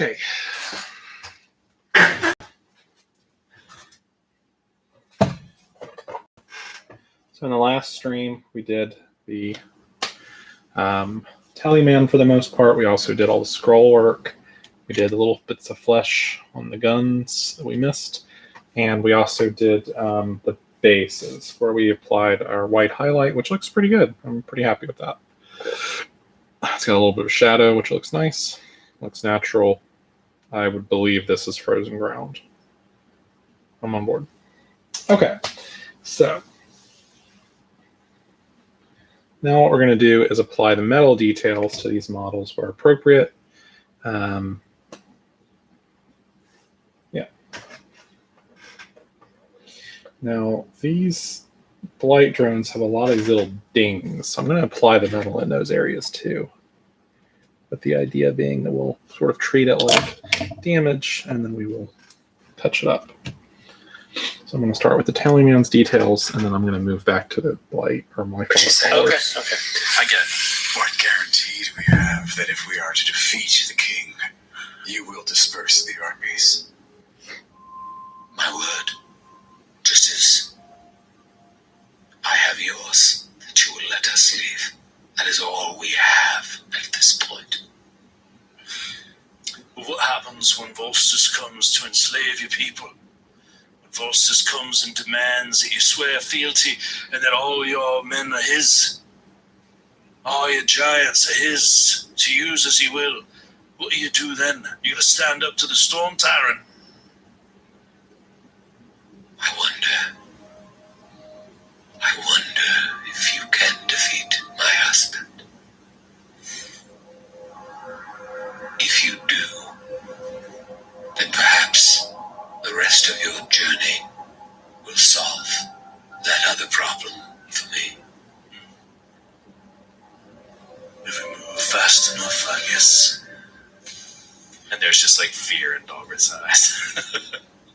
Okay. So in the last stream, we did the Tallyman for the most part. We also did all the scroll work. We did the little bits of flesh on the guns that we missed. And we also did the bases where we applied our white highlight, which looks pretty good. I'm pretty happy with that. It's got a little bit of shadow, which looks nice. Looks natural. I would believe this is frozen ground. I'm on board. Okay, so now what we're going to do is apply the metal details to these models where appropriate. Yeah. Now, these light drones have a lot of these little dings, so I'm going to apply the metal in those areas too. But the idea being that we'll sort of treat it like damage, and then we will touch it up. So I'm going to start with the Tallyman's details, and then I'm going to move back to the light or my colors. Okay, I get it. What guarantee do we have that if we are to defeat the king, you will disperse the armies? My word, just as I have yours, that you will let us leave. That is all we have at this point. What happens when Volstis comes to enslave your people? When Volstis comes and demands that you swear fealty and that all your men are his, all your giants are his, to use as he will, what do you do then? You're going to stand up to the Storm Tyrant? I wonder if you can defeat my husband. If you do, then perhaps the rest of your journey will solve that other problem for me. If we move fast enough, I guess. And there's just like fear in Dogger's eyes.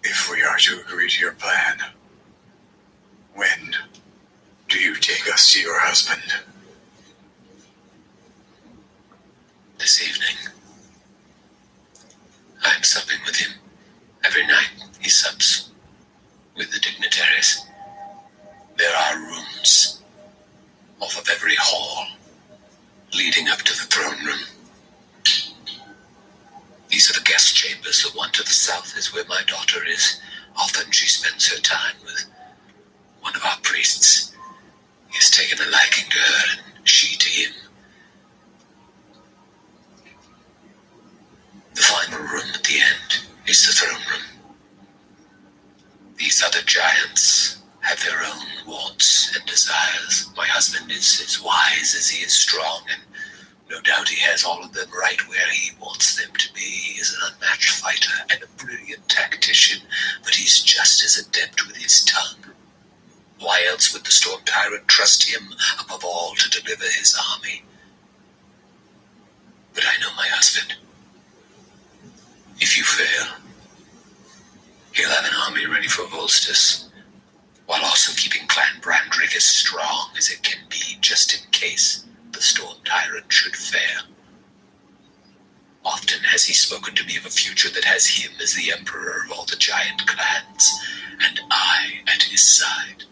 If we are to agree to your plan, when do you take us to your husband? This evening. I'm supping with him. Every night he sups with the dignitaries. There are rooms off of every hall leading up to the throne room. These are the guest chambers. The one to the south is where my daughter is. Often she spends her time with one of our priests. He has taken a liking to her and she to him. The final room at the end is the throne room. These other giants have their own wants and desires. My husband is as wise as he is strong, and no doubt he has all of them right where he wants them to be. He is an unmatched fighter and a brilliant tactician, but he's just as adept with his tongue. Why else would the Storm Tyrant trust him above all to deliver his army? But I know my husband. If you fail, he'll have an army ready for Volstis, while also keeping Clan Brandrick as strong as it can be, just in case the Storm Tyrant should fail. Often has he spoken to me of a future that has him as the emperor of all the giant clans, and I at his side.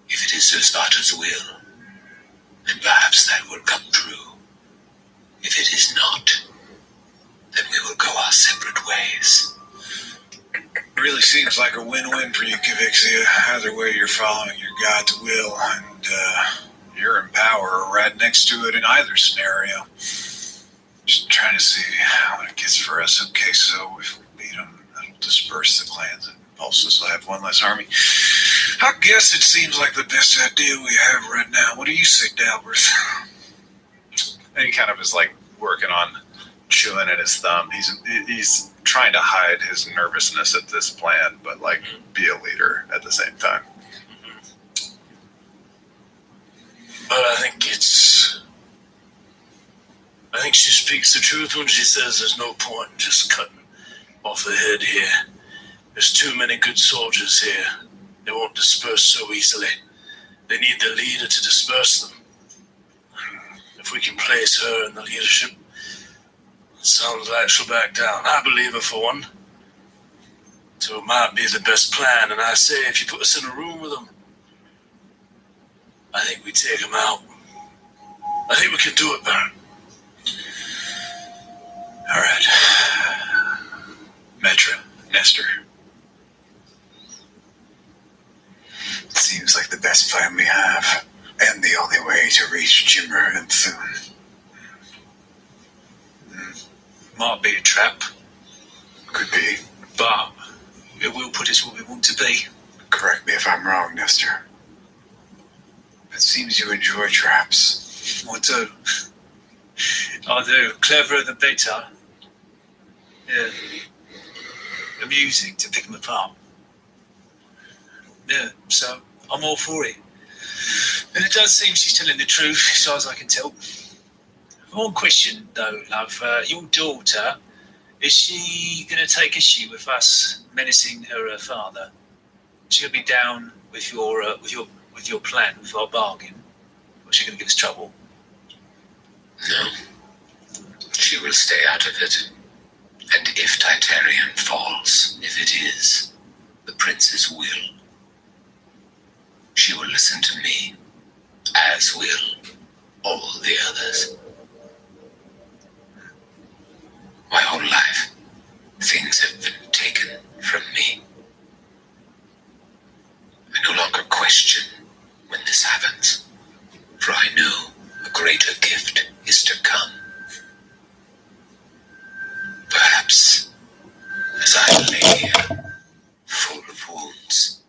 If it is Sir Sparta's will, then perhaps that will come true. If it is not, then we will go our separate ways. Really seems like a win-win for you, Kavixia. Either way, you're following your God's will, and you're in power right next to it in either scenario. Just trying to see what it gets for us. Okay, so if we beat them, that'll disperse the clans, and Volstis will have one less army. I guess it seems like the best idea we have right now. What do you say, Dalworth? And he kind of is like working on chewing at his thumb. He's trying to hide his nervousness at this plan, but like be a leader at the same time. But I think she speaks the truth when she says there's no point in just cutting off the head here. There's too many good soldiers here. They won't disperse so easily. They need their leader to disperse them. If we can place her in the leadership, Sounds like she'll back down. I believe her for one. So it might be the best plan, and I say if you put us in a room with them, I think we take them out. I think we can do it, Baron. All right. Metra, Nestor. Seems like the best plan we have, and the only way to reach Jimmer and Thune. Might be a trap, Could be. but it will put us where we want to be. Correct me if I'm wrong, Nestor. It seems you enjoy traps. I do. I do. Cleverer the better. Yeah. Amusing to pick them apart. Yeah, so I'm all for it. And it does seem she's telling the truth, as far as I can tell. One question, though, love. Your daughter, is she going to take issue with us menacing her father? Is she going to be down with your plan, with our bargain? Or is she going to give us trouble? No. She will stay out of it. And if Titarian falls, if it is the prince's will, she will listen to me, as will all the others. My whole life, things have been taken from me. I no longer question when this happens, for I know a greater gift is to come. Perhaps, as I lay here, full of wounds,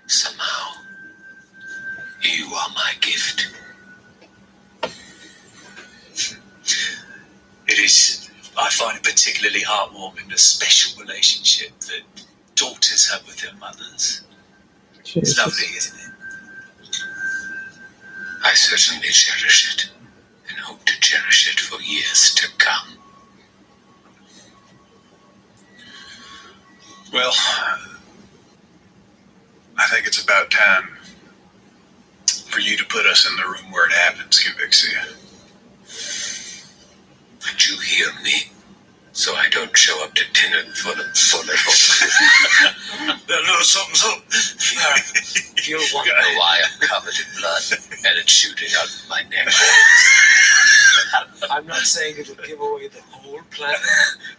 somehow, you are my gift. It is, I find it particularly heartwarming, the special relationship that daughters have with their mothers. It's lovely, isn't it? I certainly cherish it, and hope to cherish it for years to come. Well, I think it's about time for you to put us in the room where it happens, Cuvixia. But you hear me, so I don't show up to dinner full of They'll know something's up. You'll wonder why I'm covered in blood and it's shooting out of my neck. I'm not saying it'll give away the whole plan.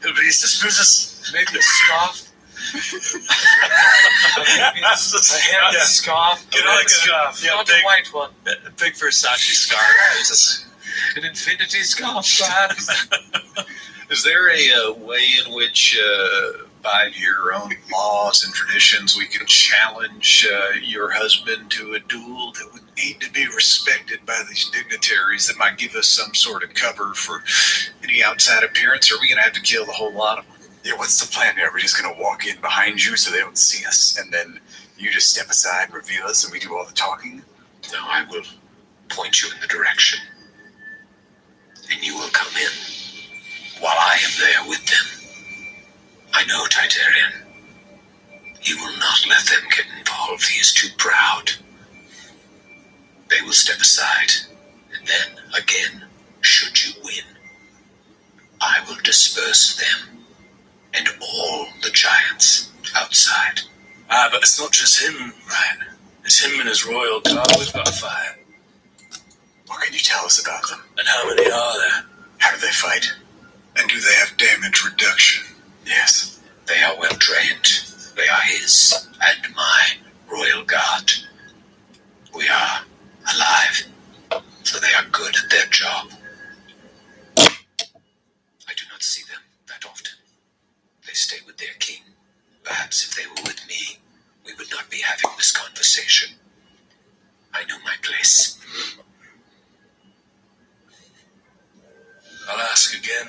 It'll be suspicious. Maybe a scarf. Maybe a hairy scarf. Get on a scarf. Yeah, Not a white one. a big Versace scarf. An infinity scarf, perhaps. Is there a way in which, by your own laws and traditions, we can challenge your husband to a duel that would need to be respected by these dignitaries that might give us some sort of cover for any outside appearance? Or are we going to have to kill the whole lot of them? Yeah, what's the plan here? We're just gonna walk in behind you so they don't see us, and then you just step aside, reveal us, and we do all the talking? No, I will point you in the direction, and you will come in while I am there with them. I know Titarian. He will not let them get involved. He is too proud. They will step aside, and then, again, should you win, I will disperse them and all the giants outside. But it's not just him, right? It's him and his royal guard we've got to fight. What can you tell us about them? And how many are there? How do they fight? And do they have damage reduction? Yes. They are well trained. They are his and my royal guard. We are alive, so they are good at their job. I do not see them that often. They stay with their king. Perhaps if they were with me, we would not be having this conversation. I know my place. I'll ask again.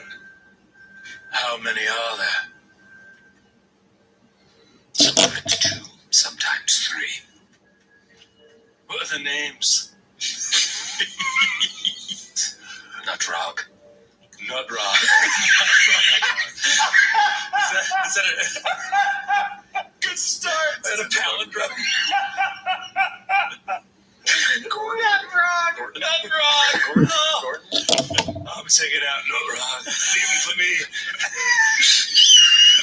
How many are there? Sometimes 2, sometimes 3. What are the names? Nutrog. Not wrong. Is that a good start? Is that a palindrome? Not wrong. Gordon. I'm Take it out, Nutrog. Leave him for me.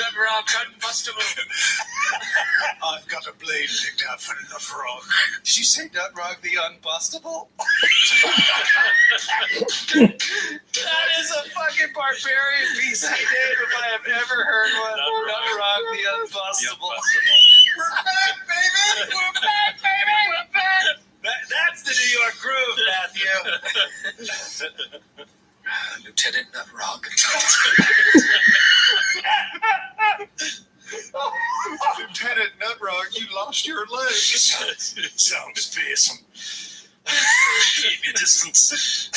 Nutrog, unbustable. I've got a blade picked out for Nutrog. Did you say Nutrog the Unbustable? That is a fucking barbarian PC name if I have ever heard one. Nutrog the Unbustable. We're back, baby! We're back, baby! We're back! That's the New York groove, Matthew. Lieutenant Nutrog. Lieutenant Nutrog, you lost your leg. Sounds fearsome. Keep your distance.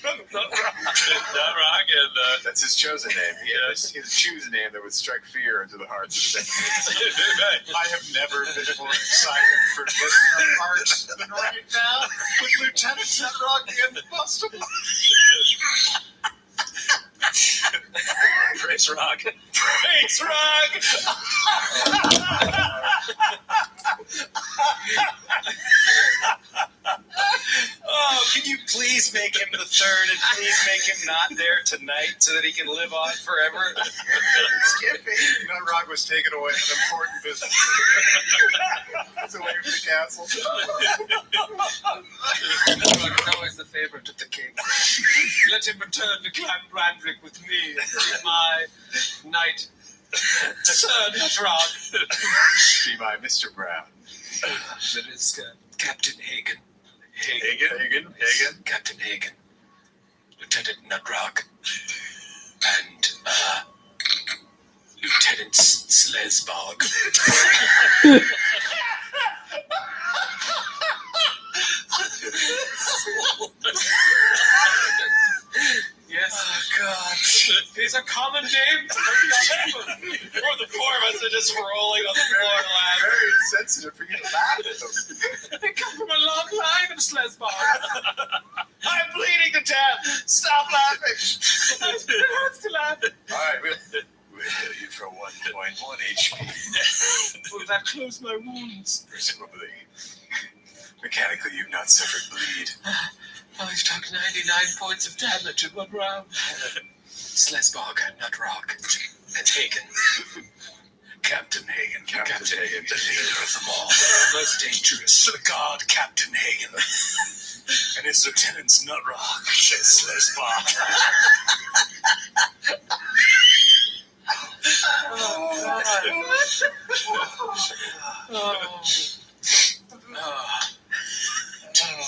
Nutrog and That's his chosen name. He has choose a name that would strike fear into the hearts of his enemies. I have never been more excited for listener parts than right now with Lieutenant Nutrog the Unbustable. Praise Rock. Praise Rock! Oh, can you please make him the third and please make him not there tonight so that he can live on forever? Skippy. Nutrog was taken away on an important business. It's away from the castle. Nutrog is always the favorite of the king. Let him return to Clan Brandrick with me, my knight, Sir Nutrog. Be my Mr. Brown. That is Captain Hagen. Hagen. Captain Hagen. Lieutenant Nutrog. And, Lieutenant Slesbog. Yes. Oh, God. These are common names. Or the four of us are just rolling on the floor laughing. Very insensitive for you to laugh at them. They come from a long line of Slesbog. I'm bleeding to death. Stop laughing. It hurts to laugh. All right, we'll heal you for 1.1 HP. Will that close my wounds? Presumably. Mechanically, you've not suffered bleed. I've taken 99 points of damage in one round. Slesbog, Nutrog, and Hagen. Captain Hagen. Captain Hagen. The leader of them all. The most dangerous. The god, Captain Hagen. And his lieutenants, Nutrog and Slesbog.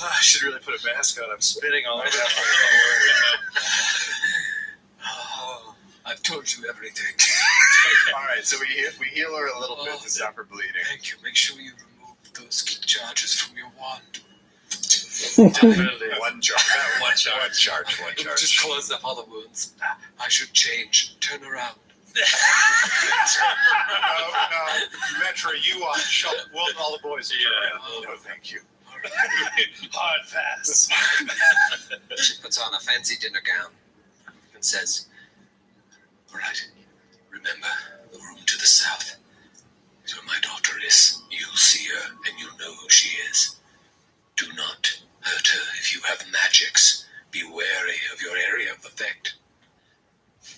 I should really put a mask on. I'm spitting all over that. I've told you everything. All right, so we heal her a little bit to stop her bleeding. Thank you. Make sure you remove those charges from your wand. Definitely. One charge. Just close up all the wounds. I should change. Turn around. No, Metra, you on shop. Well, all the boys. No, thank you. Hard pass. She puts on a fancy dinner gown and says, "All right, remember the room to the south is where my daughter is. You'll see her and you'll know who she is. Do not hurt her if you have magics. Be wary of your area of effect."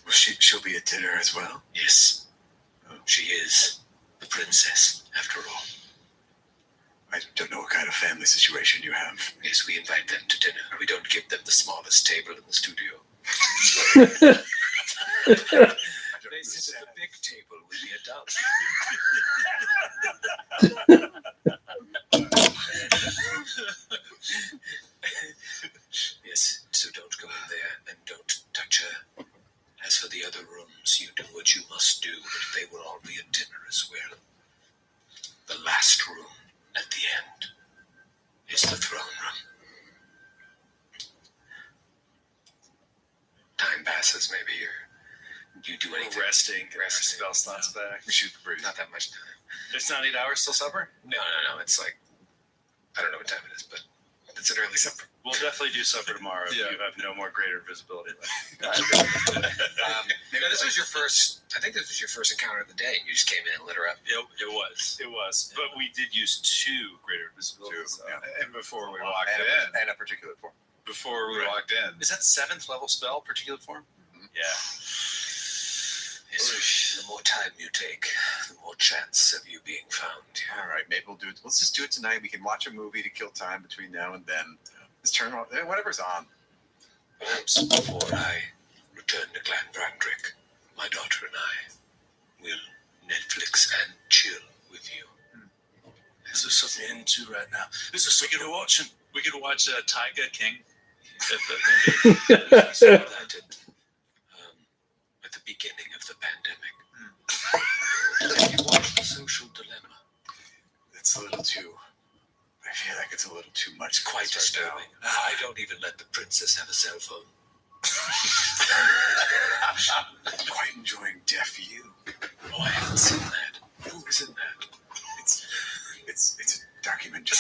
Well, she'll be at dinner as well? Yes, she is the princess, after all. I don't know what kind of family situation you have. Yes, we invite them to dinner. We don't give them the smallest table in the studio. They sit at the big table with the adults. Yes, so don't go in there and don't touch her. As for the other rooms, you do what you must do, but they will all be at dinner as well. The last room at the end is the throne room. Time passes, maybe you do anything. Resting. Spell slots back. Shoot the breeze. Not that much time. It's not 8 hours till supper? No. It's like, I don't know what time it is, but it's an early supper. We'll definitely do supper tomorrow if you have no more greater visibility left. This was your first, I think this was your first encounter of the day. You just came in and lit her up. It was. But we did use 2 greater visibility. And before we walked and in, a particular form. before we walked in. Is that 7th level spell, particular form? Yeah. The more time you take, the more chance of you being found. All right, maybe we'll do it. Let's just do it tonight. We can watch a movie to kill time between now and then. Let's turn on whatever's on. Perhaps before I return to Clan Brandrick, my daughter and I will Netflix and chill with you. Is there something into right now? Is there something to watch? We could watch Tiger King. I saw that at the beginning of the pandemic. Have you watched The Social Dilemma? It's a little too. I feel like it's a little too much. It's quite disturbing. I don't even let the princess have a cell phone. I'm quite enjoying Deaf You. Oh, I haven't seen that. Who is in that? It's a documentary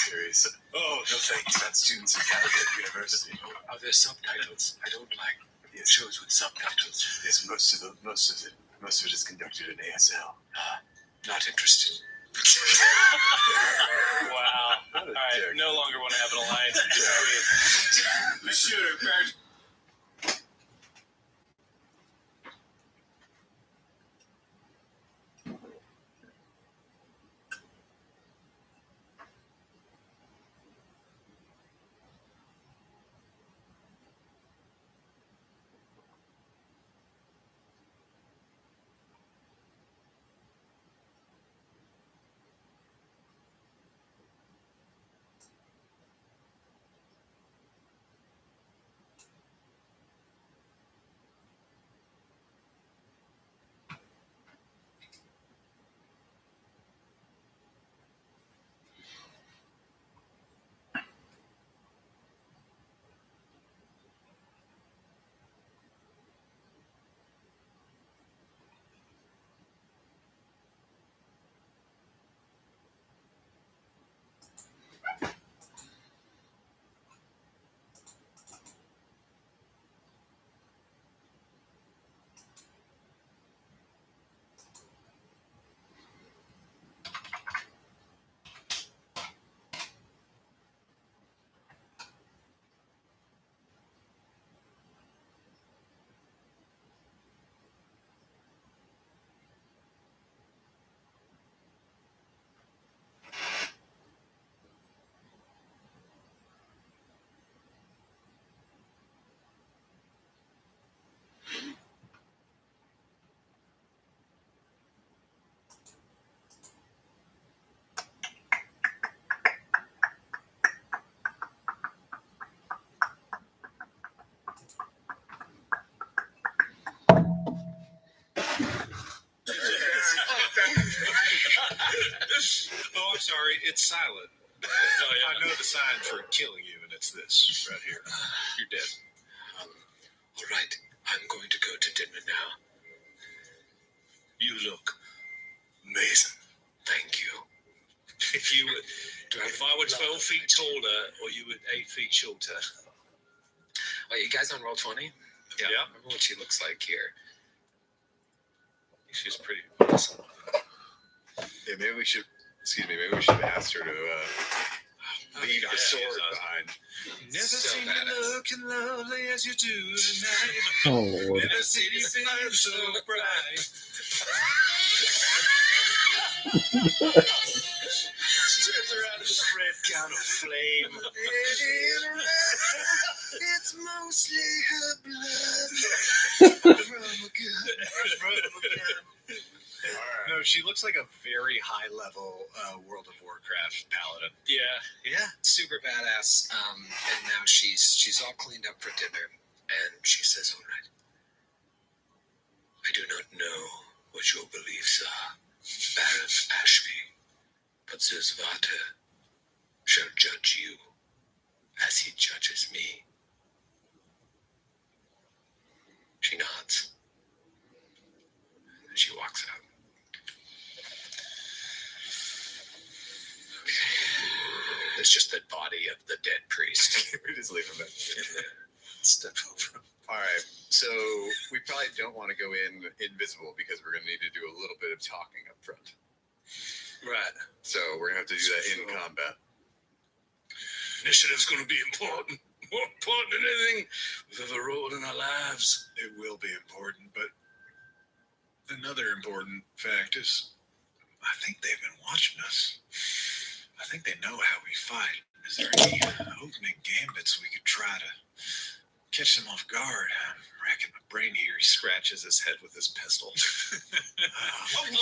series. Oh, no thanks. About students at Catholic University. Are there subtitles? I don't like shows with subtitles. Yes, most of it is conducted in ASL. Not interested. Wow. All right, no longer want to have an alliance with this queen. Oh, I'm sorry. It's silent. I know the sign for killing you, and it's this right here. You're dead. All right, I'm going to go to dinner now. You look amazing. Thank you. If I were 12 feet taller, or you were 8 feet shorter. Oh, you guys on Roll20? Yeah. Remember what she looks like here. She's pretty. Awesome. Yeah, maybe we should have asked her to leave the sword behind. Never So seen you badass. looking lovely as you do tonight. Oh Lord. Never seen you feel so bright. Turns around in this red gown of flame. It's mostly her blood from a gun. No, she looks like a very high-level World of Warcraft paladin. Yeah, super badass. And now she's all cleaned up for dinner, and she says, "All right, I do not know what your beliefs are, Baron Ashby, but Zuzvata shall judge you as he judges me." She nods, and she walks out. It's just the body of the dead priest. We just leave him there. Step over. All right, so we probably don't want to go in invisible because we're going to need to do a little bit of talking up front. Right. So we're going to have to do that in combat. Initiative's going to be important. more important than anything we've ever rolled in our lives. It will be important, but another important fact is I think they've been watching us. I think they know how we fight. Is there any opening gambits we could try to catch them off guard? I'm racking my brain here. He scratches his head with his pistol. No.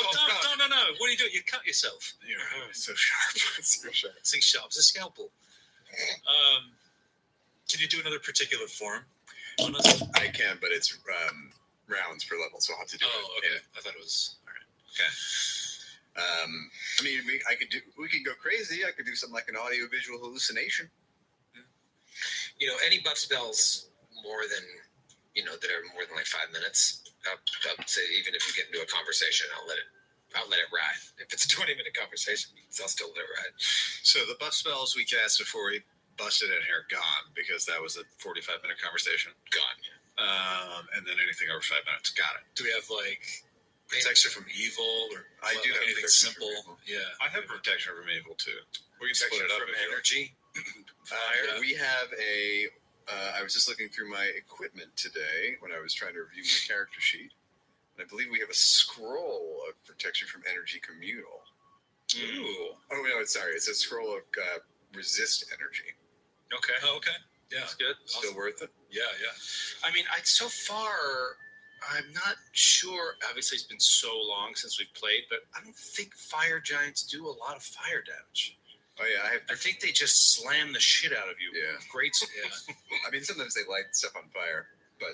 What are you doing? You cut yourself. You're so sharp. So sharp. It's sharp. It's a scalpel. Can you do another particular form on us? I can, but it's rounds per level, so I'll have to do it. Oh, okay. I thought it was. All right. Okay. I mean, we could go crazy. I could do something like an audio-visual hallucination. You know, any buff spells more than, that are more than like 5 minutes. I'll say even if you get into a conversation, I'll let it ride. If it's a 20-minute conversation, I'll still let it ride. So the buff spells we cast before we busted in here gone because that was a 45-minute conversation. Gone. And then anything over 5 minutes, got it. Do we have like protection from evil or I do have anything protection simple? from evil. Yeah. I have protection from evil too. We can split it up from if you want. energy. We have I was just looking through my equipment today when I was trying to review my character sheet. And I believe we have a scroll of protection from energy communal. Ooh. Oh, no, sorry. It's a scroll of resist energy. Okay. Yeah. That's good. Still worth it? Yeah. I mean, so far, I'm not sure. Obviously, it's been so long since we've played, but I don't think fire giants do a lot of fire damage. Oh, yeah. I think they just slam the shit out of you. Yeah. Great. Yeah. I mean, sometimes they light stuff on fire, but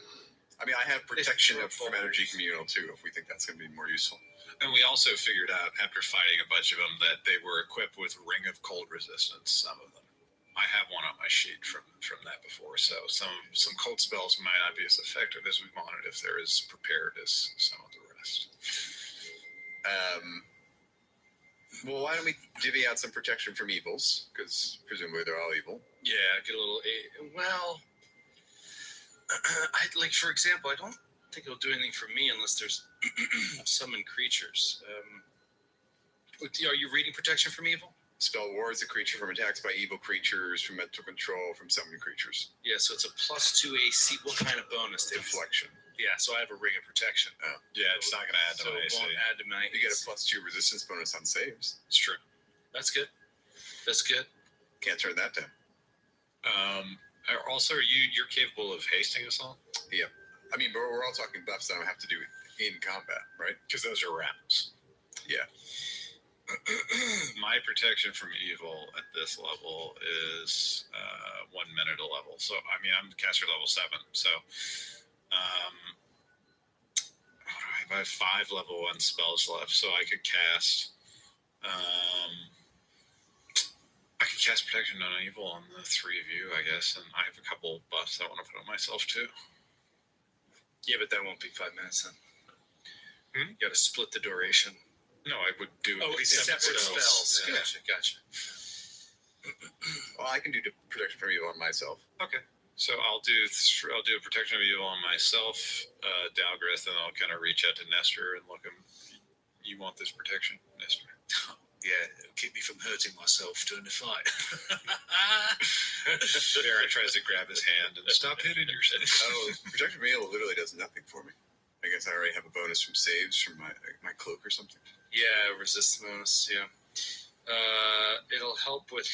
I mean, I have protection from energy communal too, if we think that's going to be more useful. And we also figured out after fighting a bunch of them that they were equipped with Ring of Cold Resistance, some of them. I have one on my sheet from that before, so some cold spells might not be as effective as we wanted if they're as prepared as some of the rest. Well, why don't we divvy out some protection from evils? Because presumably they're all evil. Yeah, get a little. Well, for example, I don't think it'll do anything for me unless there's summon creatures. Are you reading protection from evil? Spell wards a creature from attacks by evil creatures, from mental control, from summoned creatures. Yeah, so it's a +2 AC. What kind of bonus? Deflection. Yeah, so I have a ring of protection. Oh. Yeah, it's not going to add to So my it AC. won't add to my. You get a +2 resistance bonus on saves. It's true. That's good. That's good. Can't turn that down. Also, you're capable of hasting us all? Yeah. I mean, but we're all talking buffs that I don't have to do in combat, right? Because those are rounds. Yeah. My protection from evil at this level is 1 minute a level. So, I mean, I'm caster level 7. So, I have 5 level 1 spells left. So I could cast protection on evil on the 3 of you, I guess. And I have a couple buffs I want to put on myself too. Yeah, but that won't be 5 minutes then. You got to split the duration. No, I would do Separate spells. Yeah. Gotcha. Well, I can do protection from evil on myself. Okay. So I'll do a protection of evil on myself, Dalgrith, and I'll kind of reach out to Nestor and look him. You want this protection, Nestor? Yeah, it'll keep me from hurting myself during the fight. Baron tries to grab his hand and stop hitting yourself. Oh, protection from evil literally does nothing for me. I guess I already have a bonus from saves from my cloak or something. Yeah, resist bonus. Yeah. It'll help with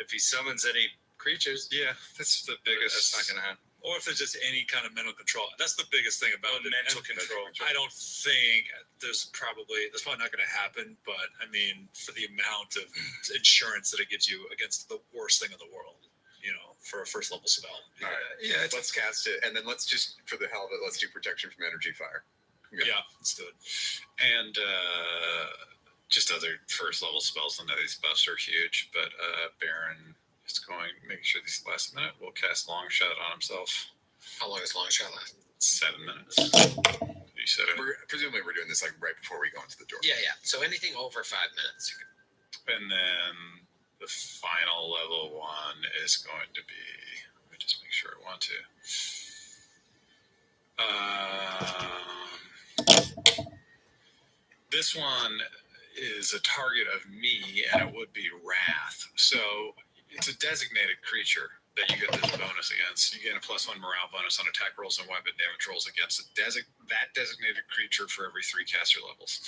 if he summons any creatures. Yeah, that's the biggest. That's not going to happen. Or if there's just any kind of mental control. That's the biggest thing about it. mental And control. I don't think that's probably not going to happen. But I mean, for the amount of insurance that it gives you against the worst thing in the world, for a first level spell. All right. Yeah, Let's cast it, and then let's just, for the hell of it, let's do protection from energy fire. Yeah, let's do it. and just other first level spells. I know these buffs are huge, but Baron is making sure these last minute. We'll cast Long Shot on himself. How long is long shot last? 7 minutes. You said it. Presumably we're doing this like right before we go into the door. Yeah. So anything over 5 minutes. And then the final level 1 is going to be. Let me just make sure I want to. This one is a target of me, and it would be Wrath. So it's a designated creature. that you get this bonus against. You gain a +1 morale bonus on attack rolls and weapon damage rolls against that designated creature for every 3 caster levels.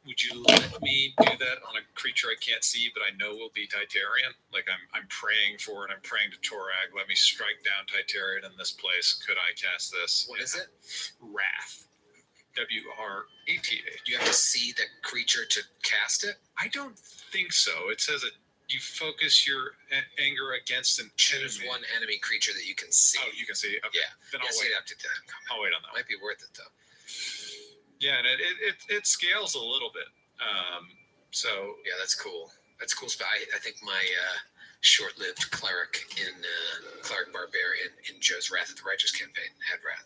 Would you let me do that on a creature I can't see, but I know will be Titarian? Like I'm praying for it. I'm praying to Torag. Let me strike down Titarian in this place. Could I cast this? What is it? Wrath. WRATA. You have to see the creature to cast it? I don't think so. It says that you focus your anger against an Choose enemy. one enemy creature that you can see. Oh, you can see. Okay. Yeah. Then Yeah, I'll see wait. it up to 10. I'll wait on that. Might be worth it though. Yeah, and it scales a little bit. So Yeah, that's cool. That's cool spot. I think my short-lived cleric in Cleric Barbarian in Joe's Wrath of the Righteous campaign had Wrath.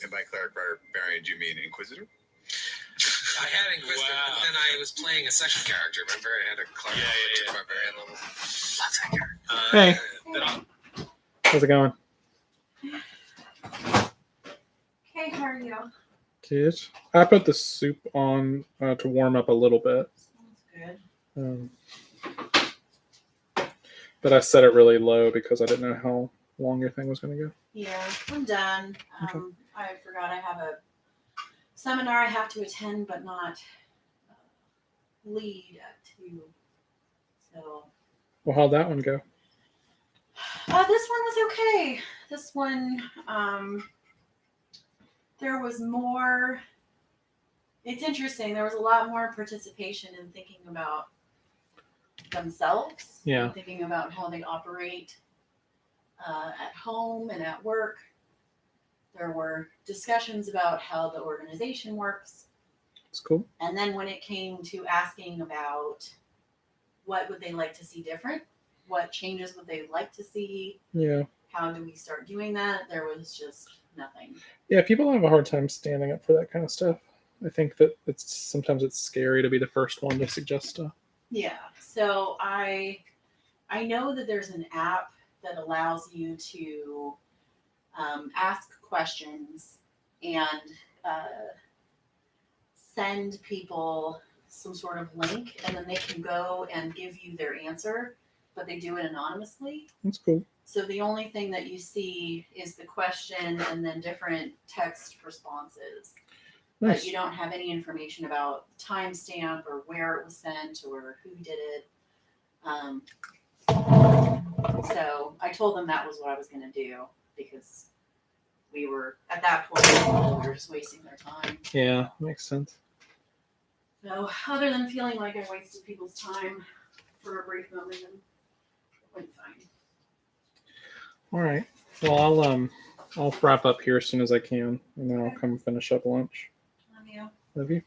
And by Cleric Barbarian, do you mean Inquisitor? I had Inquisitor, Wow. but then I was playing a second character. Remember, I had a Cleric Yeah. Barbarian level. Love that character. Hey. then I'll, How's it going? Hey, how are you? Good. I put the soup on to warm up a little bit. Sounds good. But I set it really low because I didn't know how long your thing was going to go. Yeah, I'm done. Okay. I forgot I have a seminar I have to attend, but not lead at 2. So Well, how'd that one go? this one was okay. This one, there was more. It's interesting. There was a lot more participation in thinking about themselves. Yeah. And thinking about how they operate at home and at work. There were discussions about how the organization works. It's cool. And then when it came to asking about what would they like to see different, what changes would they like to see, Yeah. how do we start doing that, there was just nothing. Yeah, people have a hard time standing up for that kind of stuff. I think that sometimes it's scary to be the first one to suggest stuff. Yeah. So I know that there's an app that allows you to ask questions and send people some sort of link, and then they can go and give you their answer, but they do it anonymously. That's cool. So the only thing that you see is the question and then different text responses. Nice. But you don't have any information about timestamp or where it was sent or who did it. So I told them that was what I was going to do because we were, at that point, we were just wasting their time. Yeah, makes sense. So other than feeling like I wasted people's time for a brief moment, it went fine. All right. Well, I'll wrap up here as soon as I can, and then I'll come finish up lunch. Love you. Love you.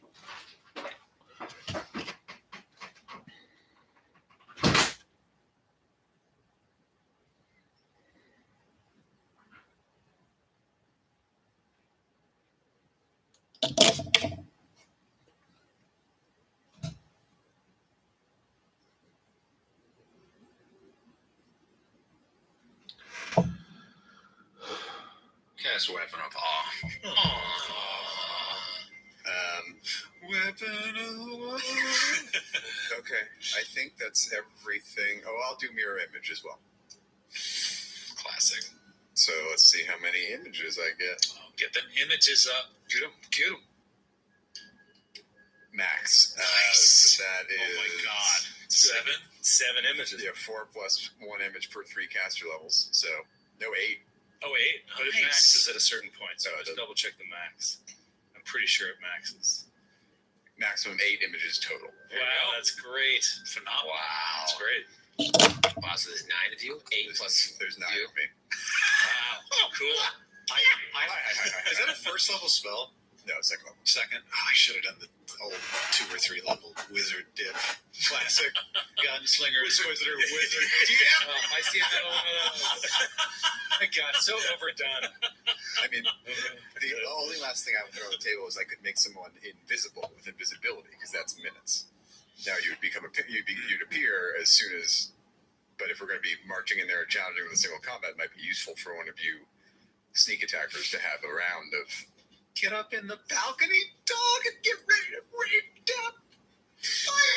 Cast Weapon of Awe. Weapon of Okay, I think that's everything. Oh, I'll do mirror image as well. Classic. So let's see how many images I get. Oh, get them images up. Get them. Get them. Max. Nice. So that is. Oh my god. 7 images. Yeah, 4 plus 1 image per 3 caster levels. So no 8. Oh, 8. But it Nice. maxes at a certain point, so No, it just doesn't. double check the max. I'm pretty sure it maxes. Maximum 8 images total. Wow, that's great. Phenomenal. Wow. That's great. Wow, so there's 9 of you? 8 plus There's 9 you? of me. Wow. Cool. Is that a first level spell? No, second level. Second? Oh, I should have done the old 2 or 3 level wizard dip. Classic gunslinger, wizard. I see it. I got so overdone. I mean, the only last thing I would throw on the table is I could make someone invisible with invisibility because that's minutes. Now you'd appear as soon as. But if we're going to be marching in there and challenging with a single combat, it might be useful for one of you sneak attackers to have a round of get up in the balcony, dog, and get ready to raid up.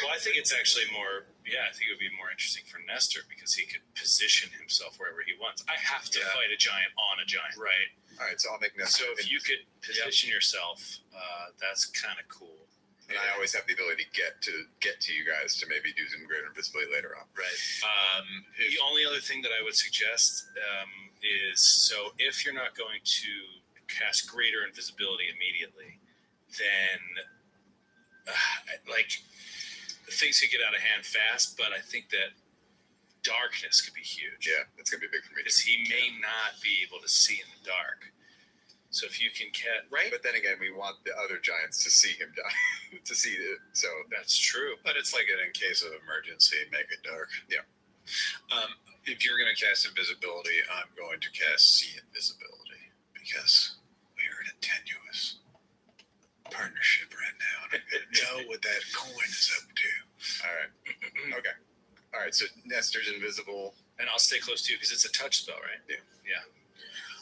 Well, I think it's actually more. Yeah, I think it would be more interesting for Nestor because he could position himself wherever he wants. I have to fight a giant on a giant. Right. All right, so I'll make Nestor. So if you could position yourself, that's kind of cool. And I always have the ability to get to you guys to maybe do some greater invisibility later on. Right. The only other thing that I would suggest is so if you're not going to cast greater invisibility immediately, then like things could get out of hand fast. But I think that darkness could be huge. Yeah, it's gonna be big for me because he may not be able to see in the dark. So if you can catch right, but then again, we want the other giants to see him die, to see it. So that's true. But it's like in case of emergency, make it dark. Yeah. If you're going to cast invisibility, I'm going to cast see invisibility because we are in a tenuous partnership right now, and I'm going to know what that coin is up to. All right. Okay. All right. So Nestor's invisible, and I'll stay close to you because it's a touch spell, right? Yeah. Yeah.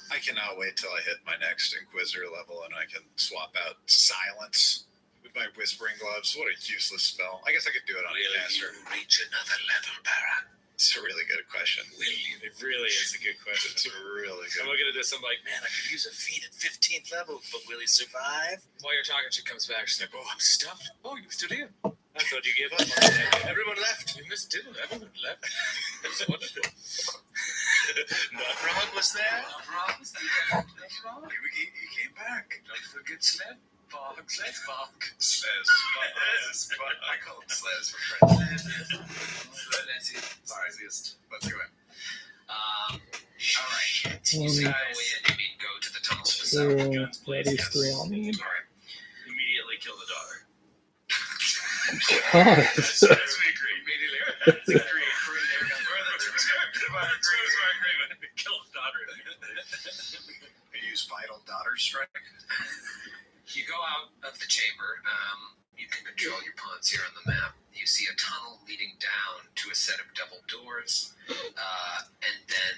I cannot wait till I hit my next Inquisitor level and I can swap out silence with my Whispering Gloves. What a useless spell. I guess I could do it on a caster. Will you reach another level, Baron? It's a really good question. It really is a good question. It's really good. I'm looking at this, I'm like, Man, I could use a feat at 15th level, but will he survive? While you're talking, she comes back. She's like, "Oh, I'm stuffed. Oh, you stood here. I thought you gave up. Everyone left. You missed it. Everyone left. That's wonderful." Not wrong was there. Not wrong. That's wrong. He came back. Don't forget Sled. Bog. Sled. Bog. Slez. I call him Slez for friends. That's it. Sorry, let's go in. All right. You say go in. You mean go to the tunnel to the south? So Guns, please, that is yes. 3 I'll need. All right. Immediately kill the daughter. God. That's we agree. Immediately. That's agree. Kill the daughter. I use Vital Daughter Strike. You go out of the chamber. You can control your pawns here on the map. You see a tunnel leading down to a set of double doors, and then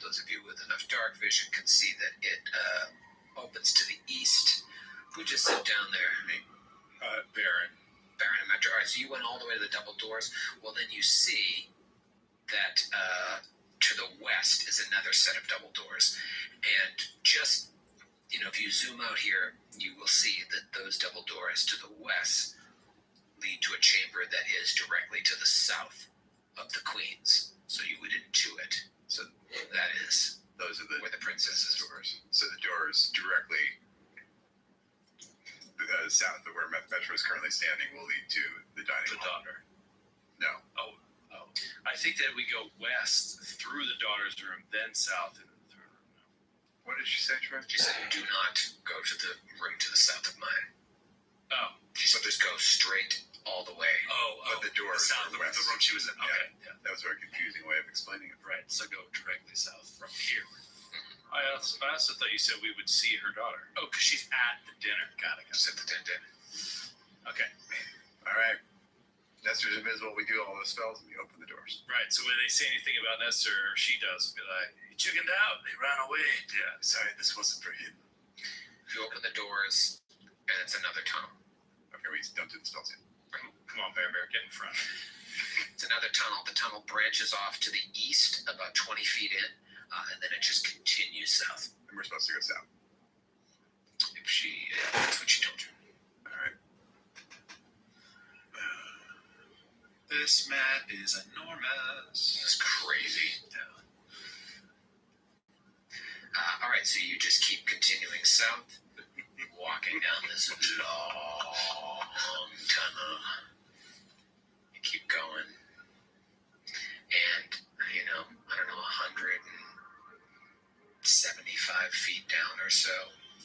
those of you with enough dark vision, can see that it opens to the east. Who just sit down there? Baron. Baron and Metro. All right, so you went all the way to the double doors. Well, then you see that to the west is another set of double doors, and just if you zoom out here, you will see that those double doors to the west lead to a chamber that is directly to the south of the Queen's. So you would intuit. So that is Those are where the princess's doors. So the doors directly south of where Metro is currently standing will lead to the dining hall. Daughter. No. Oh. I think that we go west through the daughter's room, then south into the throne room. What did she say, Troy? She said, "Do not go to the room to the south of mine." Oh. She said, "Just go straight all the way." But the door is south of the room she was in. Okay. Yeah. That was a very confusing way of explaining it. Right. So go directly south from here. I also thought you said we would see her daughter. Oh, because she's at the dinner. Got it. She's at the dinner. Okay. All right. Nestor's invisible. We do all those spells and we open the doors. Right. So when they say anything about Nestor, or she does, be like, "He chickened out. He ran away." Yeah. Sorry, this wasn't for him. You open the doors, and it's another tunnel. Okay, we don't do the spells yet. Come on, Bear, get in front. It's another tunnel. The tunnel branches off to the east, about 20 feet in, and then it just continues south. And we're supposed to go south. That's what she told you. All right. This mat is enormous. That's crazy. All right, so you just keep continuing south, walking down this long tunnel. You keep going, and I don't know, 175 feet down or so,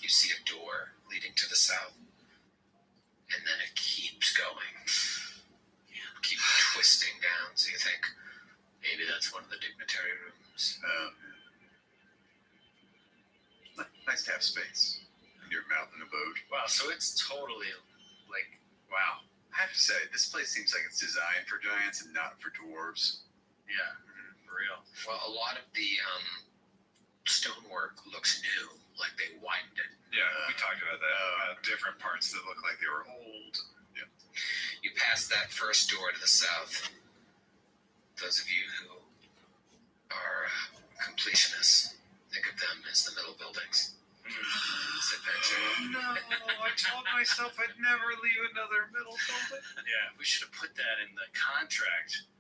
you see a door leading to the south, and then it keeps going. Keep twisting down, so you think maybe that's one of the dignitary rooms. Nice to have space in your mountain abode. Wow. So it's totally wow. I have to say, this place seems like it's designed for giants and not for dwarves. Yeah. For real. Well, a lot of the stonework looks new, like they widened it. Yeah, we talked about that. Different parts that look like they were old. Yeah. past that first door to the south, those of you who are completionists, think of them as the middle buildings. This adventure. No, I told myself I'd never leave another middle building. Yeah, we should have put that in the contract.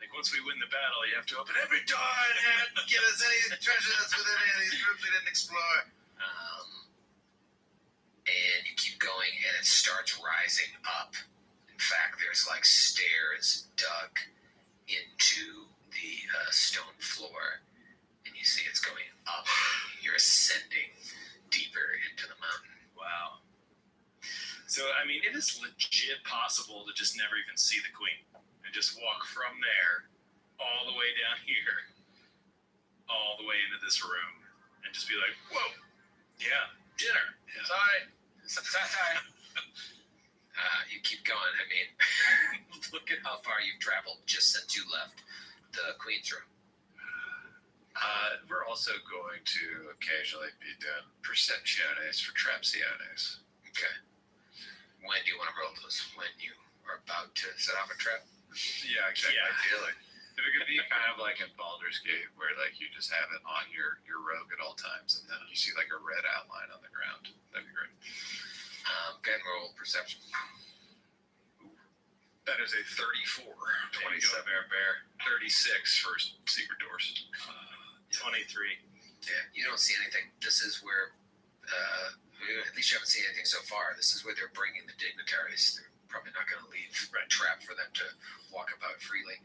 Like, once we win the battle, you have to open every door and Give us any treasure that's within any of these rooms we didn't explore. And you keep going, and it starts rising up. In fact, there's like stairs dug into the stone floor, and you see it's going up. You're ascending deeper into the mountain. wow. So, I mean, it is legit possible to just never even see the queen and just walk from there all the way down here, all the way into this room, and just be like, whoa, yeah, dinner. Yeah. Sorry. Sorry. You keep going. I mean, look at how far you've traveled just since you left the queen's room. We're also going to occasionally be doing percepciones for trapciones. Okay. When do you want to roll those? When you are about to set off a trap? Yeah, exactly. Yeah. Ideally. If it could be kind of like in Baldur's Gate, where like you just have it on your rogue at all times, and then you see like a red outline on the ground. That'd be great. Go ahead and roll perception. That is a 34. 27. Bear. 36 for secret doors. 23. Yeah, you don't see anything. This is where, at least you haven't seen anything so far. This is where they're bringing the dignitaries. They're probably not going to leave a trap for them to walk about freely.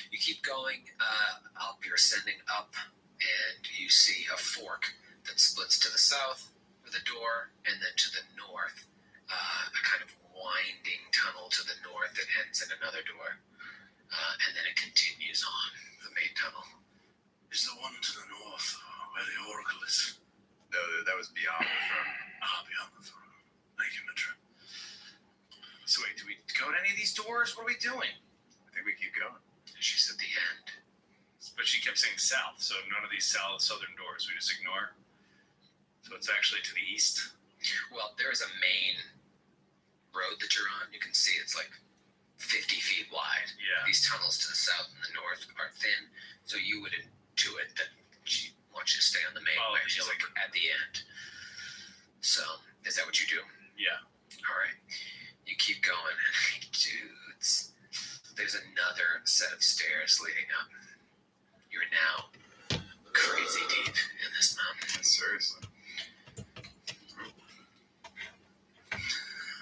You keep going up. You're ascending up, and you see a fork that splits to the south with a door, and then to the north, a kind of winding tunnel to the north that ends in another door, and then it continues on the main tunnel. Is the one to the north where the oracle is? No, that was beyond the throne. Beyond the throne. Thank you, Mitra. So wait, do we go to any of these doors? What are we doing? I think we keep going. She's at the end. But she kept saying south, so none of these southern doors we just ignore. So it's actually to the east. Well, there is a main road that you're on. You can see it's like 50 feet wide. Yeah. These tunnels to the south and the north are thin, so you would intuit that she wants you to stay on the main way. She's like at the end. So, is that what you do? Yeah. All right. You keep going, and dudes, there's another set of stairs leading up. You're now crazy deep in this mountain. Seriously.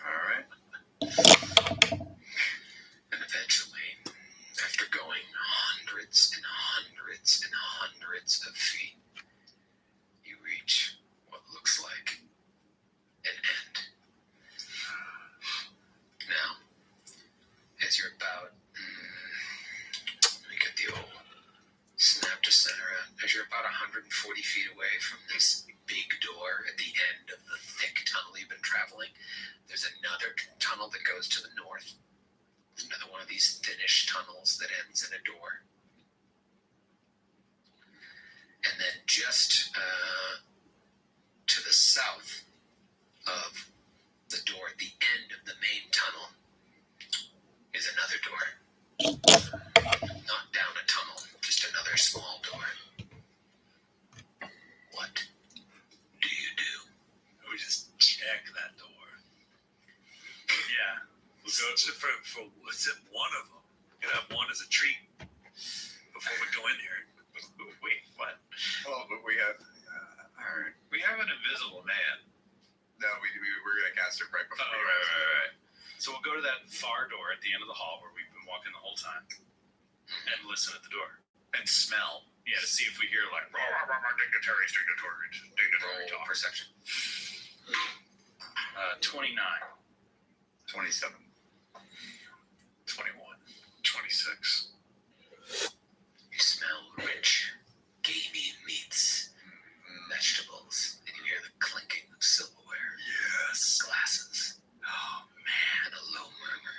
All right. And eventually, after going hundreds and hundreds and hundreds of feet, you reach what looks like an end. Now, as you're about, let me get the old snap to center out. As you're about 140 feet away from this big door at the end of the thick tunnel you've been traveling, there's another tunnel that goes to the north. There's another one of these thinnish tunnels that ends in a door. And then just to the south of the door at the end of the main tunnel is another door. Not down a tunnel, just another small door. What do you do? We just check that door. Yeah. We'll go to for what's it? One of them. We could have one as a treat before we go in here. Wait, what? Oh, but we have. All right. We have an invisible man. No, we're gonna cast it right before. Right. So we'll go to that far door at the end of the hall where we've been walking the whole time, and listen at the door and smell. Yeah, to see if we hear like dignitary Roll talk. perception. 29, 27. 21, 26. You smell rich, gamey meats, vegetables, and you hear the clinking of silverware. Yes. Glasses. Oh man. And a low murmur.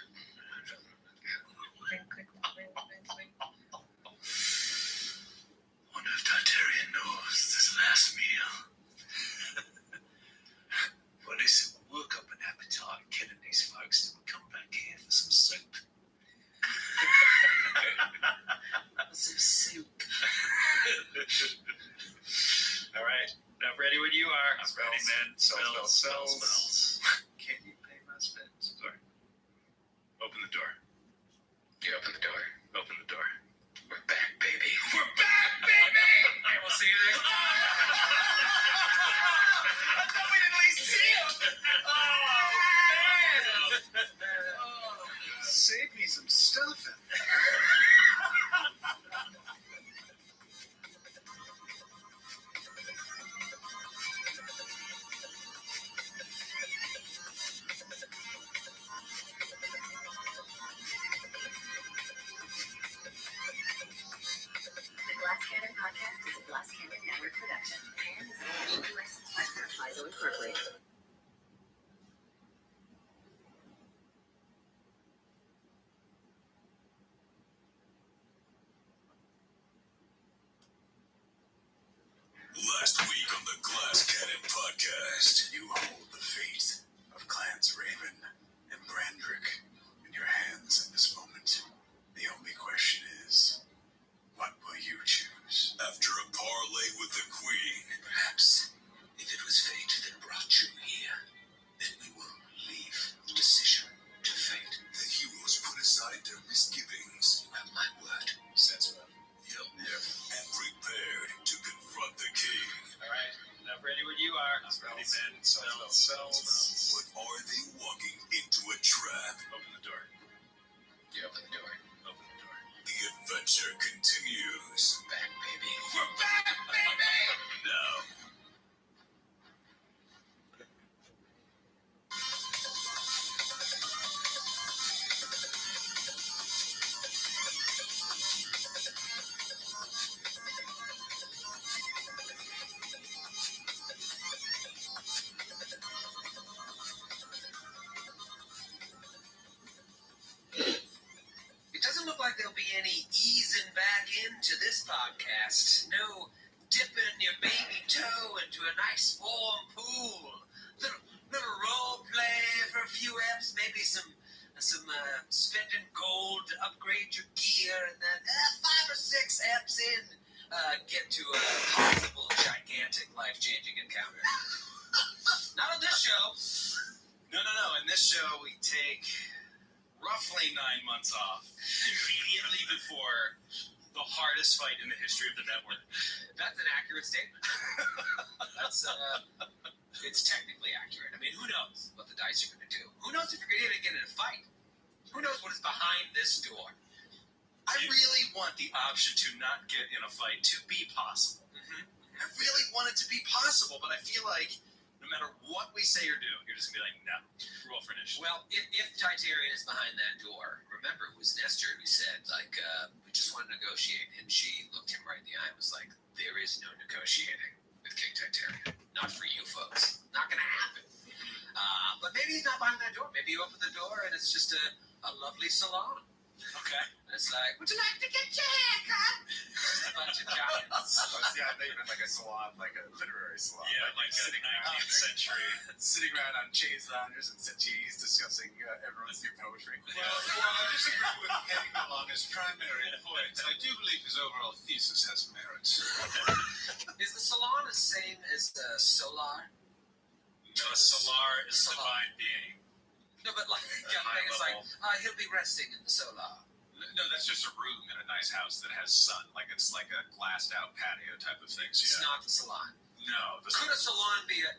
Wonder if Tartarian knows this last meal. What is it? Work up an appetite killing these folks, then we come back here for some soup. Ready, man. Spells. Can you pay my spends? Sorry. Open the door. You open the door. Open the door. We're back, baby. We're back, baby! I will see you there. I thought we'd at least see him. Save me some stuffing. The Glass Cannon Podcast is a Glass Cannon Network production and is officially licensed by Paizo Incorporated. Last week on the Glass Cannon Podcast, you hold the fate of Clans Raven and Brandrick in your hands in this moment. The only question is, what will you choose? After a parlay with the Queen, perhaps if it was fate that brought you here, then we will leave the decision to fate. The heroes put aside their misgivings. You have my word. Sensible. Yep. And prepared to confront the king. All right. I'm ready when you are. Ready, man. Spells. But are they walking into a trap? Open the door. You open the door. Open the door. The adventure continues. Back, baby. We're back, baby! Now. It doesn't look like there'll be any easing back into this podcast. No dipping your baby toe into a nice warm pool. Little role play for a few eps, maybe some spending gold to upgrade your gear, and then 5 or 6 eps in, get to a possible gigantic life-changing encounter. Not on this show. No. In this show, we take roughly 9 months off immediately before the hardest fight in the history of the network. That's an accurate statement. That's it's technically accurate. I mean, who knows what the dice are going to do? Who knows if you're going to get in a fight? Who knows what is behind this door? I really want the option to not get in a fight to be possible. Mm-hmm. I really want it to be possible, but I feel like no matter what we say or do, you're just going to be like, no, roll for initiative. Well, if Titarian is behind that door, remember it was Nestor who said, like, we just want to negotiate, and she looked him right in the eye and was like, there is no negotiating with King Titarian. Not for you folks. Not going to happen. But maybe he's not behind that door. Maybe you open the door and it's just a lovely salon. Okay. And it's like, would you like to get your hair cut? Just a bunch of giants. Yeah, I thought you meant like a salon, like a literary salon. Yeah, like a 19th century. Sitting around on chaise loungers and settees discussing everyone's new poetry. Well, I disagree with King along his primary point. I do believe his overall thesis has merit. Is the salon the same as the solar? No, Solar is a Solar. divine being. No, but like, it's like, he'll be resting in the solar. No, that's just a room in a nice house that has sun. Like it's like a glassed out patio type of thing. So It's yeah. not the salon. No. Could a salon be a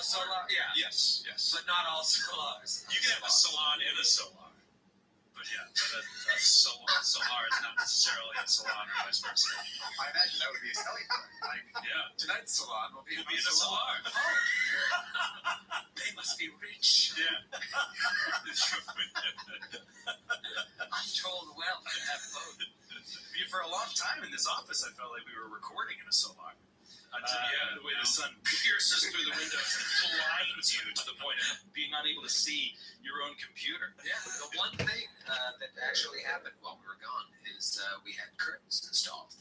solar? Yeah. Yes. But not all salars. You can have a salon in a solar. But yeah, but a solar is not necessarily a salon or vice versa. I imagine that would be a selling point. Like, Yeah. tonight's salon will be You'll be in a salon. They must be rich. Yeah. I'm told well to have both. For a long time in this office, I felt like we were recording in a solar. The way the sun pierces through the windows and blinds you to the point of being unable to see your own computer. Yeah, the one thing that actually happened while we were gone is we had curtains installed.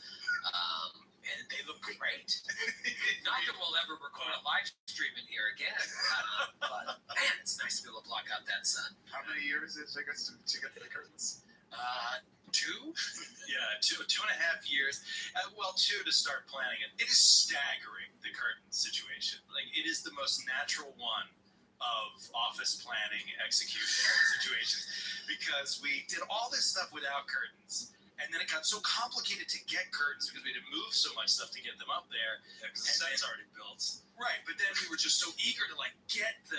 And they look great. Not that we'll ever record a live stream in here again, but man, it's nice to be able to block out that sun. how many years did it take us to get to the curtains? 2? Yeah, 2.5 years. Well, 2 to start planning it. It is staggering, the curtain situation. Like, it is the most natural one of office planning execution situations, because we did all this stuff without curtains, and then it got so complicated to get curtains because we had to move so much stuff to get them up there. Yeah, because the set's already built. Right, but then we were just so eager to like get the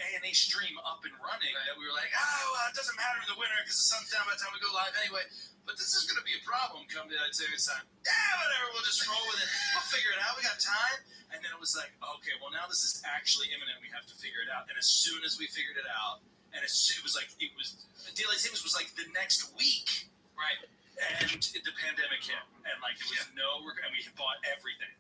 A&A stream up and running that we were like, it doesn't matter in the winter because the sun's down by the time we go live anyway. But this is going to be a problem come daylight savings time. Whatever, we'll just roll with it. We'll figure it out. We got time. And then it was like, okay, well now this is actually imminent. We have to figure it out. And as soon as we figured it out, and it was daylight savings was like the next week, right? And the pandemic hit, and like it was and we bought everything.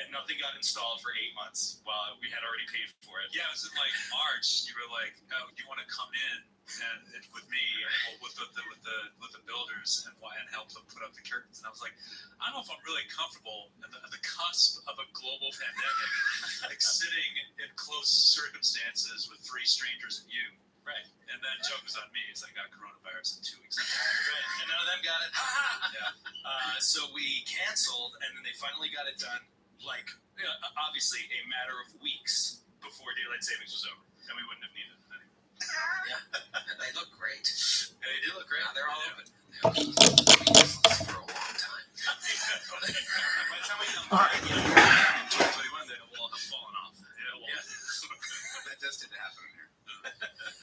And nothing got installed for 8 months while we had already paid for it. Yeah, it was in like March. You were like, "Oh, you want to come in and with me and with the builders and help them put up the curtains?" And I was like, "I don't know if I'm really comfortable at the cusp of a global pandemic, like sitting in close circumstances with 3 strangers and you." Right. And then joke was on me. It's like, I got coronavirus in 2 weeks. Right. And none of them got it. Yeah. So we canceled, and then they finally got it done. Like, obviously, a matter of weeks before daylight savings was over, and we wouldn't have needed it anymore. Yeah, and they look great. And they did look great. Now they're all Yeah. open. Yeah. Scroll.